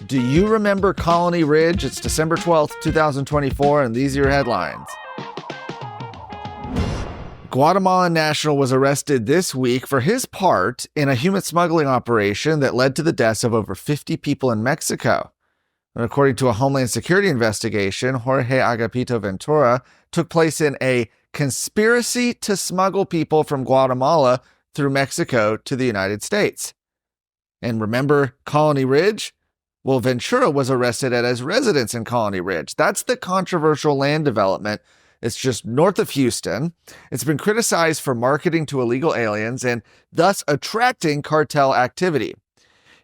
Do you remember Colony Ridge? It's December 12th, 2024, and these are your headlines. Guatemalan national was arrested this week for his part in a human smuggling operation that led to the deaths of over 50 people in Mexico. And according to a Homeland Security investigation, Jorge Agapito Ventura took place in a conspiracy to smuggle people from Guatemala through Mexico to the United States. And remember Colony Ridge? Well, Ventura was arrested at his residence in Colony Ridge. That's the controversial land development. It's just north of Houston. It's been criticized for marketing to illegal aliens and thus attracting cartel activity.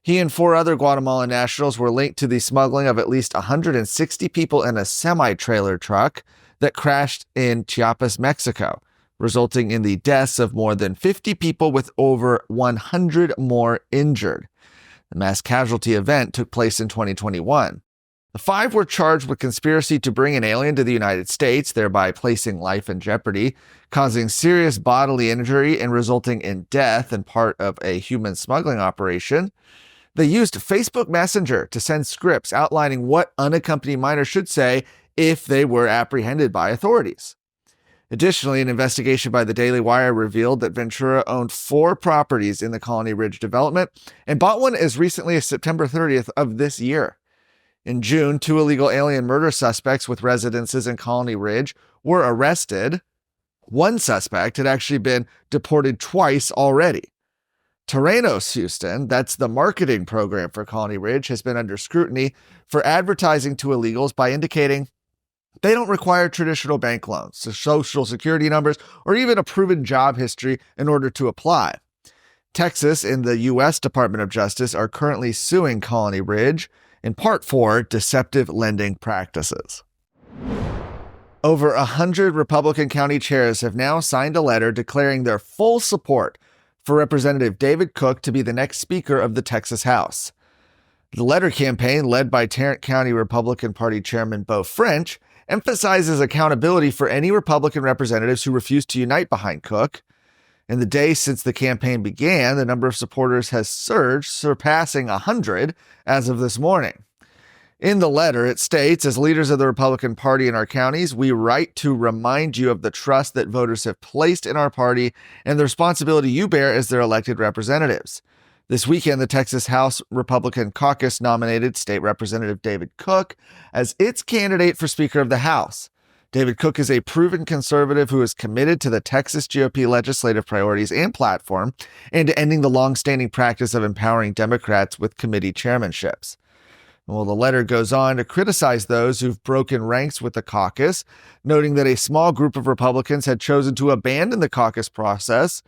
He and 4 other Guatemalan nationals were linked to the smuggling of at least 160 people in a semi-trailer truck that crashed in Chiapas, Mexico, resulting in the deaths of more than 50 people with over 100 more injured. The mass casualty event took place in 2021. The 5 were charged with conspiracy to bring an alien to the United States, thereby placing life in jeopardy, causing serious bodily injury and resulting in death in part of a human smuggling operation. They used Facebook Messenger to send scripts outlining what unaccompanied minors should say if they were apprehended by authorities. Additionally, an investigation by the Daily Wire revealed that Ventura owned 4 properties in the Colony Ridge development and bought one as recently as September 30th of this year. In June, 2 illegal alien murder suspects with residences in Colony Ridge were arrested. One suspect had actually been deported twice already. Terrenos Houston, that's the marketing program for Colony Ridge, has been under scrutiny for advertising to illegals by indicating they don't require traditional bank loans, so social security numbers, or even a proven job history in order to apply. Texas and the U.S. Department of Justice are currently suing Colony Ridge in part for deceptive lending practices. Over 100 Republican county chairs have now signed a letter declaring their full support for Representative David Cook to be the next Speaker of the Texas House. The letter campaign, led by Tarrant County Republican Party Chairman Beau French, emphasizes accountability for any Republican representatives who refuse to unite behind Cook. In the days since the campaign began, the number of supporters has surged, surpassing 100 as of this morning. In the letter, it states, as leaders of the Republican Party in our counties, we write to remind you of the trust that voters have placed in our party and the responsibility you bear as their elected representatives. This weekend, the Texas House Republican Caucus nominated State Representative David Cook as its candidate for Speaker of the House. David Cook is a proven conservative who is committed to the Texas GOP legislative priorities and platform and to ending the long-standing practice of empowering Democrats with committee chairmanships. Well, the letter goes on to criticize those who've broken ranks with the caucus, noting that a small group of Republicans had chosen to abandon the caucus process.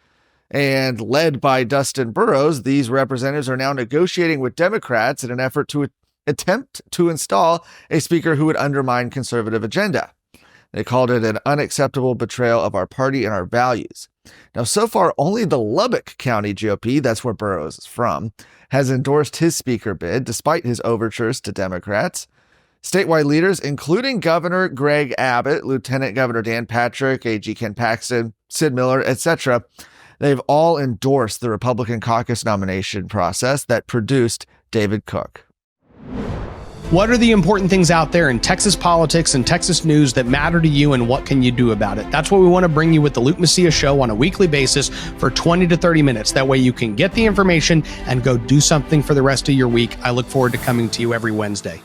And led by Dustin Burrows, these representatives are now negotiating with Democrats in an effort to attempt to install a speaker who would undermine conservative agenda. They called it an unacceptable betrayal of our party and our values. Now, so far, only the Lubbock County GOP, that's where Burrows is from, has endorsed his speaker bid, despite his overtures to Democrats. Statewide leaders, including Governor Greg Abbott, Lieutenant Governor Dan Patrick, AG Ken Paxton, Sid Miller, etc., they've all endorsed the Republican caucus nomination process that produced David Cook. What are the important things out there in Texas politics and Texas news that matter to you, and what can you do about it? That's what we want to bring you with the Luke Macias Show on a weekly basis for 20 to 30 minutes. That way you can get the information and go do something for the rest of your week. I look forward to coming to you every Wednesday.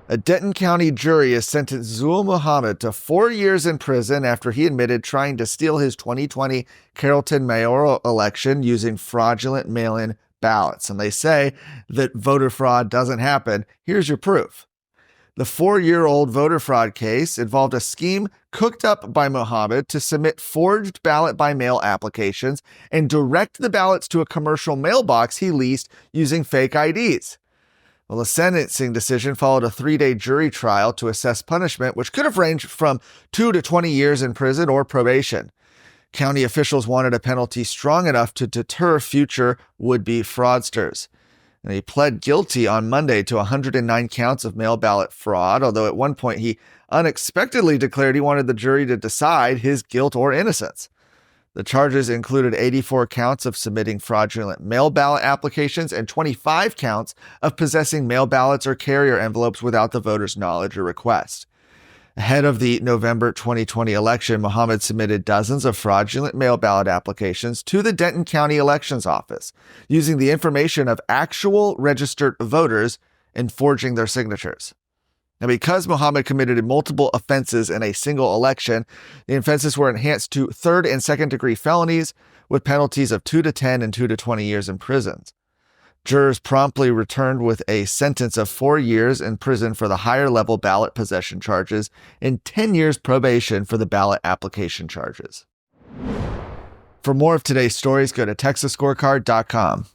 A Denton County jury has sentenced Zul Muhammad to 4 years in prison after he admitted trying to steal his 2020 Carrollton mayoral election using fraudulent mail-in ballots. And they say that voter fraud doesn't happen. Here's your proof. The 4-year-old voter fraud case involved a scheme cooked up by Muhammad to submit forged ballot-by-mail applications and direct the ballots to a commercial mailbox he leased using fake IDs. Well, a sentencing decision followed a 3-day jury trial to assess punishment, which could have ranged from 2 to 20 years in prison or probation. County officials wanted a penalty strong enough to deter future would-be fraudsters. And he pled guilty on Monday to 109 counts of mail ballot fraud, although at one point he unexpectedly declared he wanted the jury to decide his guilt or innocence. The charges included 84 counts of submitting fraudulent mail ballot applications and 25 counts of possessing mail ballots or carrier envelopes without the voter's knowledge or request. Ahead of the November 2020 election, Mohammed submitted dozens of fraudulent mail ballot applications to the Denton County Elections Office, using the information of actual registered voters and forging their signatures. Now, because Mohammed committed multiple offenses in a single election, the offenses were enhanced to third and second degree felonies with penalties of 2 to 10 and 2 to 20 years in prison. Jurors promptly returned with a sentence of 4 years in prison for the higher level ballot possession charges and 10 years probation for the ballot application charges. For more of today's stories, go to TexasScorecard.com.